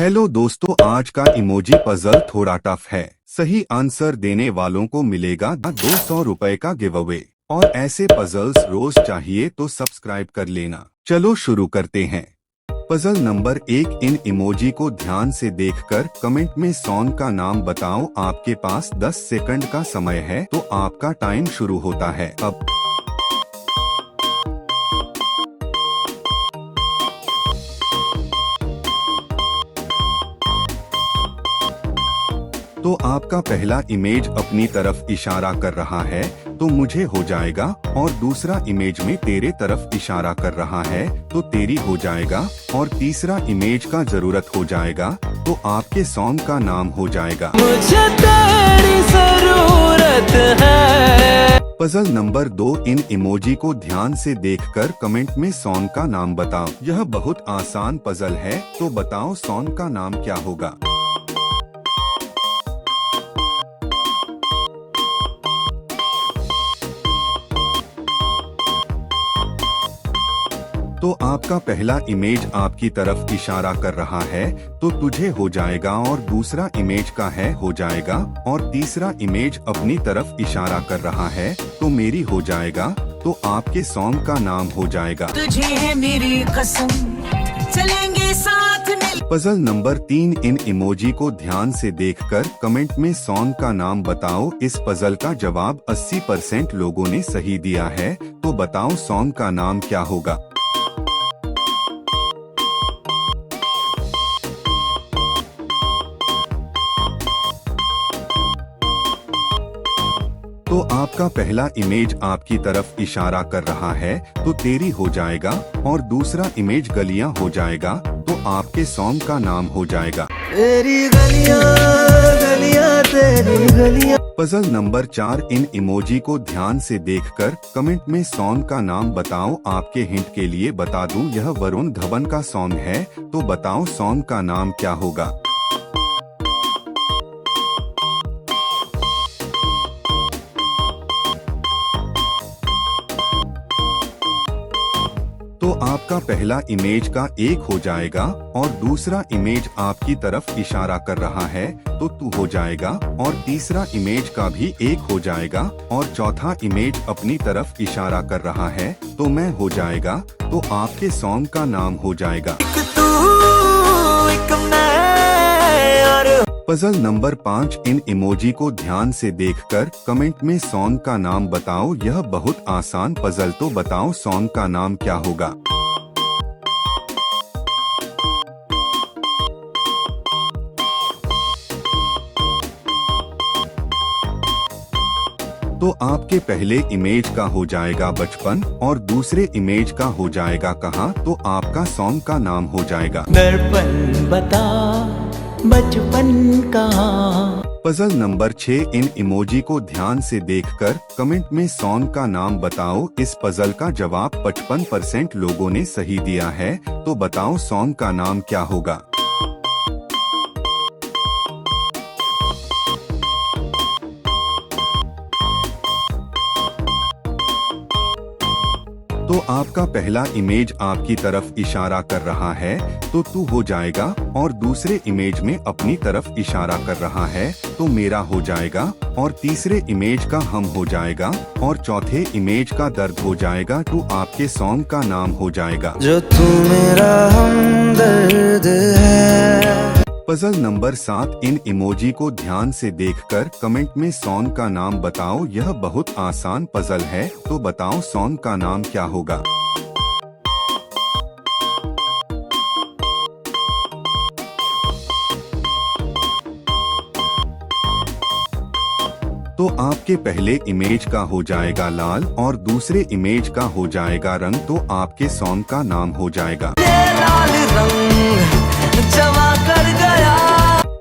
Hello दोस्तों, आज का इमोजी पजल थोड़ा टफ है। सही आंसर देने वालों को मिलेगा 200 रुपए का गिव अवे। और ऐसे पजल्स रोज चाहिए तो सब्सक्राइब कर लेना। चलो शुरू करते हैं। पजल नंबर 1, इन इमोजी को ध्यान से देखकर कमेंट में सॉन्ग का नाम बताओ। आपके पास 10 सेकंड का समय है, तो आपका टाइम शुरू होता है अब। तो आपका पहला इमेज अपनी तरफ इशारा कर रहा है, तो मुझे हो जाएगा। और दूसरा इमेज में तेरे तरफ इशारा कर रहा है, तो तेरी हो जाएगा। और तीसरा इमेज का जरूरत हो जाएगा, तो आपके सॉन्ग का नाम हो जाएगा। मुझे तेरी जरूरत है। पजल नंबर 2, इन इमोजी को ध्यान से देखकर कमेंट में सॉन्ग का नाम बताओ। यह बहुत आसान पजल है, तो बताओ सॉन्ग का नाम क्या होगा। तो आपका पहला इमेज आपकी तरफ इशारा कर रहा है, तो तुझे हो जाएगा। और दूसरा इमेज का है हो जाएगा। और तीसरा इमेज अपनी तरफ इशारा कर रहा है, तो मेरी हो जाएगा। तो आपके सॉन्ग का नाम हो जाएगा। तुझे है मेरी कसम, चलेंगे साथ मिल। पजल नंबर 3, इन इमोजी को ध्यान से देखकर कमेंट में सॉन्ग का नाम बताओ। इस पजल का जवाब 80% लोगों ने सही दिया है, तो बताओ सॉन्ग का नाम क्या होगा। तो आपका पहला इमेज आपकी तरफ इशारा कर रहा है, तो तेरी हो जाएगा। और दूसरा इमेज गलियां हो जाएगा, तो आपके सॉन्ग का नाम हो जाएगा। तेरी गलियां गलियां तेरी गलियां। पजल नंबर 4, इन इमोजी को ध्यान से देखकर कमेंट में सॉन्ग का नाम बताओ। आपके हिंट के लिए बता दूं, यह वरुण धवन का सॉन्ग है, तो बताओ सॉन्ग का नाम क्या होगा। तो आपका पहला इमेज का 1 हो जाएगा। और दूसरा इमेज आपकी तरफ इशारा कर रहा है, तो तू हो जाएगा। और तीसरा इमेज का भी 1 हो जाएगा। और चौथा इमेज अपनी तरफ इशारा कर रहा है, तो मैं हो जाएगा। तो आपके सॉन्ग का नाम हो जाएगा। पजल नंबर 5, इन इमोजी को ध्यान से देखकर कमेंट में सॉन्ग का नाम बताओ। यह बहुत आसान पजल, तो बताओ सॉन्ग का नाम क्या होगा। तो आपके पहले इमेज का हो जाएगा बचपन। और दूसरे इमेज का हो जाएगा कहाँ, तो आपका सॉन्ग का नाम हो जाएगा। दर्पण बता बचपन कहाँ। पजल नंबर 6, इन इमोजी को ध्यान से देखकर कमेंट में सॉन्ग का नाम बताओ। इस पजल का जवाब 55% लोगों ने सही दिया है, तो बताओ सॉन्ग का नाम क्या होगा। तो आपका पहला इमेज आपकी तरफ इशारा कर रहा है, तो तू हो जाएगा। और दूसरे इमेज में अपनी तरफ इशारा कर रहा है, तो मेरा हो जाएगा। और तीसरे इमेज का हम हो जाएगा। और चौथे इमेज का दर्द हो जाएगा, तो आपके सॉन्ग का नाम हो जाएगा। जो तू मेरा हमदर्द है। पजल नंबर 7, इन इमोजी को ध्यान से देखकर कमेंट में सॉन्ग का नाम बताओ। यह बहुत आसान पजल है, तो बताओ सॉन्ग का नाम क्या होगा। तो आपके पहले इमेज का हो जाएगा लाल। और दूसरे इमेज का हो जाएगा रंग, तो आपके सॉन्ग का नाम हो जाएगा। लाल रंग जमा कर गया।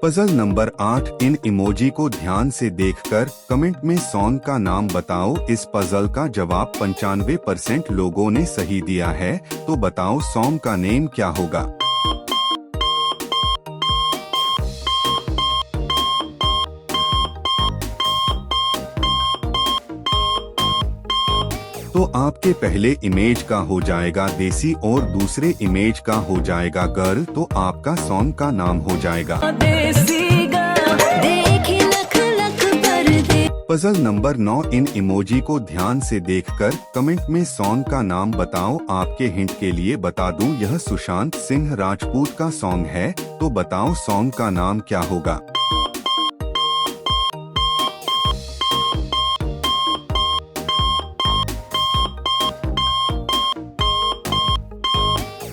पजल नंबर 8, इन इमोजी को ध्यान से देखकर कमेंट में सॉन्ग का नाम बताओ। इस पजल का जवाब 95% लोगों ने सही दिया है, तो बताओ सॉन्ग का नेम क्या होगा। तो तो आपके पहले इमेज का हो जाएगा देसी और दूसरे इमेज का हो जाएगा गर्ल, तो आपका सॉन्ग का नाम हो जाएगा पजल नंबर 9। इन इमोजी को ध्यान से देखकर कमेंट में सॉन्ग का नाम बताओ। आपके हिंट के लिए बता दूं, यह सुशांत सिंह राजपूत का सॉन्ग है, तो बताओ सॉन्ग का नाम क्या होगा।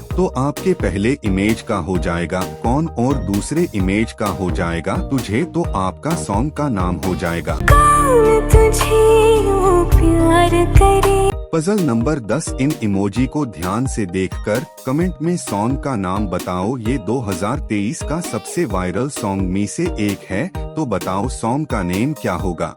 तो आपके पहले इमेज का हो जाएगा कौन और दूसरे इमेज का हो जाएगा तुझे, तो आपका सॉन्ग का नाम हो जाएगा कौन तुझे यूं प्यार करे। Puzzle number 10। इन इमोजी को ध्यान से देखकर कमेंट में सॉन्ग का नाम बताओ। ये 2023 का सबसे वायरल सॉन्ग में से एक है, तो बताओ सॉन्ग का नेम क्या होगा।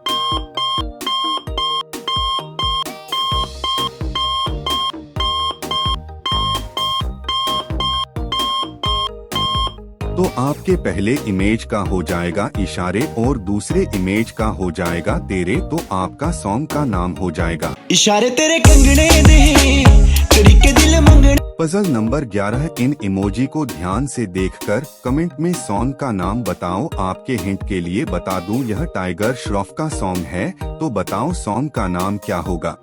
तो आपके पहले इमेज का हो जाएगा इशारे और दूसरे इमेज का हो जाएगा तेरे, तो आपका सॉन्ग का नाम हो जाएगा इशारे तेरे कंगने दे तरीके दिल मंगने। Puzzle number 11। इन इमोजी को ध्यान से देखकर कमेंट में सॉन्ग का नाम बताओ। आपके हिंट के लिए बता दूं, यह टाइगर श्रॉफ का सॉन्ग है, तो बताओ सॉन्ग का नाम क्या होगा।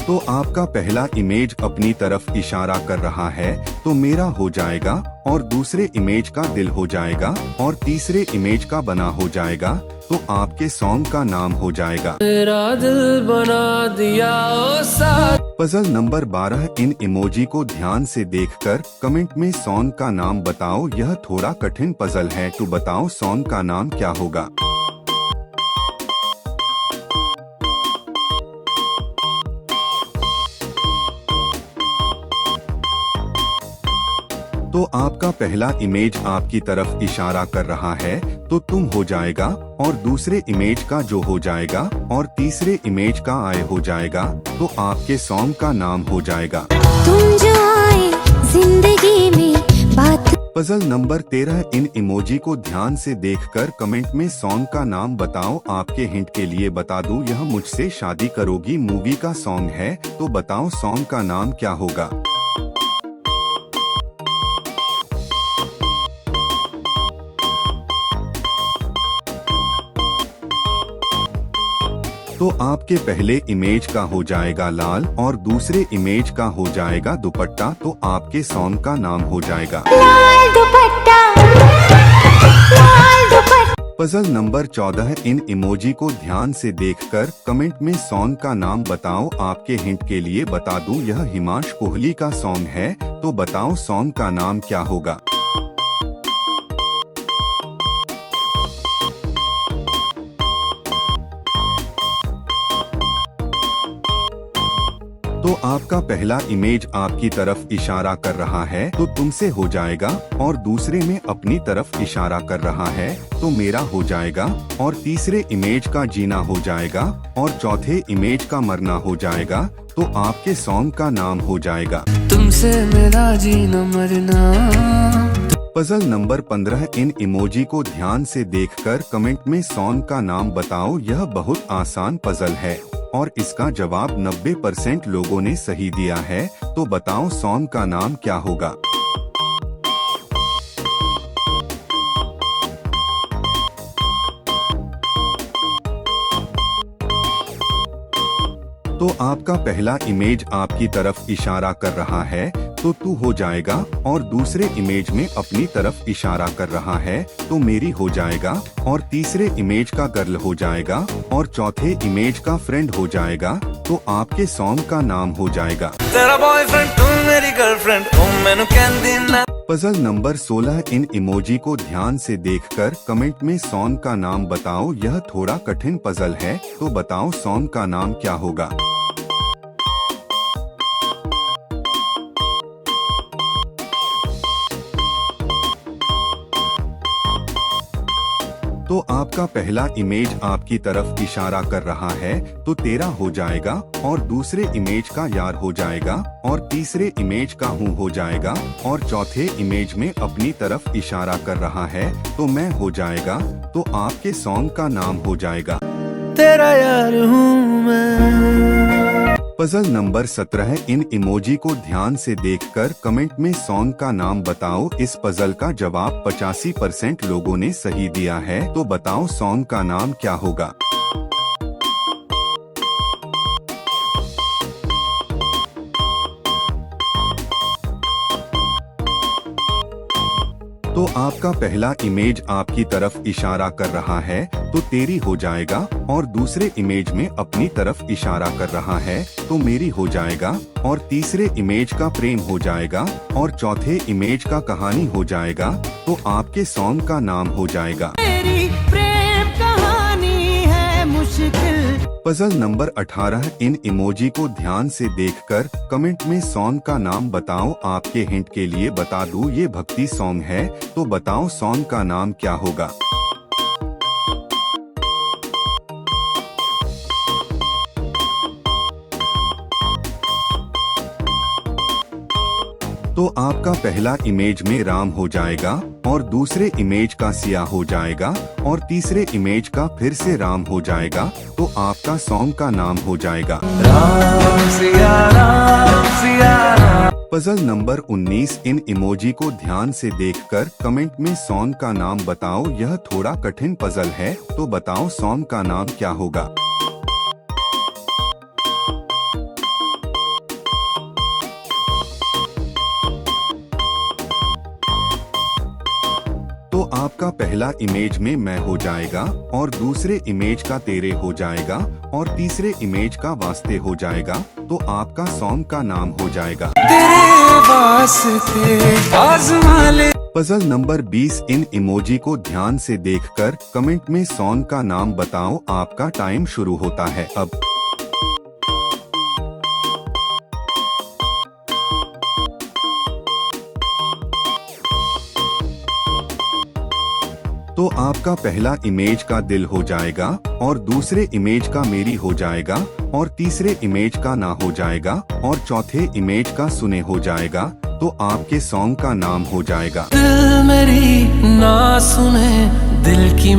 तो आपका पहला इमेज अपनी तरफ इशारा कर रहा है, तो मेरा हो जाएगा और दूसरे इमेज का दिल हो जाएगा और तीसरे इमेज का बना हो जाएगा, तो आपके सॉन्ग का नाम हो जाएगा तेरा दिल बना दिया ओ साथ। Puzzle number 12। इन इमोजी को ध्यान से देखकर कमेंट में सॉन्ग का नाम बताओ। यह थोड़ा कठिन पजल है, तो बताओ सॉन्ग का नाम क्या होगा। तो आपका पहला इमेज आपकी तरफ इशारा कर रहा है, तो तुम हो जाएगा और दूसरे इमेज का जो हो जाएगा और तीसरे इमेज का आए हो जाएगा, तो आपके सॉन्ग का नाम हो जाएगा तुम जो आए जिंदगी में बात। Puzzle number 13। इन इमोजी को ध्यान से देखकर कमेंट में सॉन्ग का नाम बताओ। आपके हिंट के लिए बता दूं, यह मुझसे शादी करोगी मूवी का सॉन्ग है, तो बताओ सॉन्ग का नाम क्या होगा। तो आपके पहले इमेज का हो जाएगा लाल और दूसरे इमेज का हो जाएगा दुपट्टा, तो आपके सॉन्ग का नाम हो जाएगा लाल दुपट्टा लाल दुपट्टा। Puzzle number 14। इन इमोजी को ध्यान से देखकर कमेंट में सॉन्ग का नाम बताओ। आपके हिंट के लिए बता दूं, यह हिमांश कोहली का सॉन्ग है, तो बताओ सॉन्ग का नाम क्या होगा। तो आपका पहला इमेज आपकी तरफ इशारा कर रहा है, तो तुमसे हो जाएगा और दूसरे में अपनी तरफ इशारा कर रहा है, तो मेरा हो जाएगा और तीसरे इमेज का जीना हो जाएगा और चौथे इमेज का मरना हो जाएगा, तो आपके सॉन्ग का नाम हो जाएगा तुमसे मेरा जीना मरना। Puzzle number 15। इन इमोजी को ध्यान से देखकर कमेंट में सॉन्ग का नाम बताओ। यह बहुत आसान पजल है और इसका जवाब 90% लोगों ने सही दिया है, तो बताओ सॉन्ग का नाम क्या होगा। तो आपका पहला इमेज आपकी तरफ इशारा कर रहा है, तो तू हो जाएगा और दूसरे इमेज में अपनी तरफ इशारा कर रहा है, तो मेरी हो जाएगा और तीसरे इमेज का गर्ल हो जाएगा और चौथे इमेज का फ्रेंड हो जाएगा, तो आपके सॉन्ग का नाम हो जाएगा तेरा बॉयफ्रेंड तू मेरी गर्लफ्रेंड ओ मैनू कहंदी ना। Puzzle number 16। इन इमोजी को ध्यान से देखकर कमेंट में सॉन्ग का नाम बताओ। यह थोड़ा कठिन पजल है, तो बताओ सॉन्ग का नाम क्या होगा। तो तो आपका पहला इमेज आपकी तरफ इशारा कर रहा है तो तेरा हो जाएगा, और दूसरे इमेज का यार हो जाएगा, और तीसरे इमेज का हूँ हो जाएगा, और चौथे इमेज में अपनी तरफ इशारा कर रहा है तो मैं हो जाएगा। तो आपके सॉन्ग का नाम हो जाएगा तेरा यार हूँ मैं। पजल नंबर 17 इन इमोजी को ध्यान से देखकर कमेंट में सॉन्ग का नाम बताओ। इस पजल का जवाब 85% लोगों ने सही दिया है, तो बताओ सॉन्ग का नाम क्या होगा। तो आपका पहला इमेज आपकी तरफ इशारा कर रहा है तो तेरी हो जाएगा, और दूसरे इमेज में अपनी तरफ इशारा कर रहा है तो मेरी हो जाएगा, और तीसरे इमेज का प्रेम हो जाएगा, और चौथे इमेज का कहानी हो जाएगा। तो आपके सॉन्ग का नाम हो जाएगा मेरी प्रेम कहानी है मुश्किल। पजल नंबर 18 इन इमोजी को ध्यान से देखकर कमेंट में सॉन्ग का नाम बताओ। आपके हिंट के लिए बता दूं ये भक्ति सॉन्ग है, तो बताओ सॉन्ग का नाम क्या होगा। तो आपका पहला इमेज में राम हो जाएगा, और दूसरे इमेज का सिया हो जाएगा, और तीसरे इमेज का फिर से राम हो जाएगा। तो आपका सॉन्ग का नाम हो जाएगा राम सिया राम सिया राम। पजल नंबर 19 इन इमोजी को ध्यान से देखकर कमेंट में सॉन्ग का नाम बताओ। यह थोड़ा कठिन पजल है, तो बताओ सॉन्ग का नाम क्या होगा। तो आपका पहला इमेज में मैं हो जाएगा, और दूसरे इमेज का तेरे हो जाएगा, और तीसरे इमेज का वास्ते हो जाएगा। तो आपका सॉन्ग का नाम हो जाएगा तेरे वास्ते आज़मा ले। पजल नंबर 20 इन इमोजी को ध्यान से देखकर कमेंट में सॉन्ग का नाम बताओ। आपका टाइम शुरू होता है अब। तो आपका पहला इमेज का दिल हो जाएगा, और दूसरे इमेज का मेरी हो जाएगा, और तीसरे इमेज का ना हो जाएगा, और चौथे इमेज का सुने हो जाएगा। तो आपके सॉन्ग का नाम हो जाएगा दिल मेरी ना सुने दिल की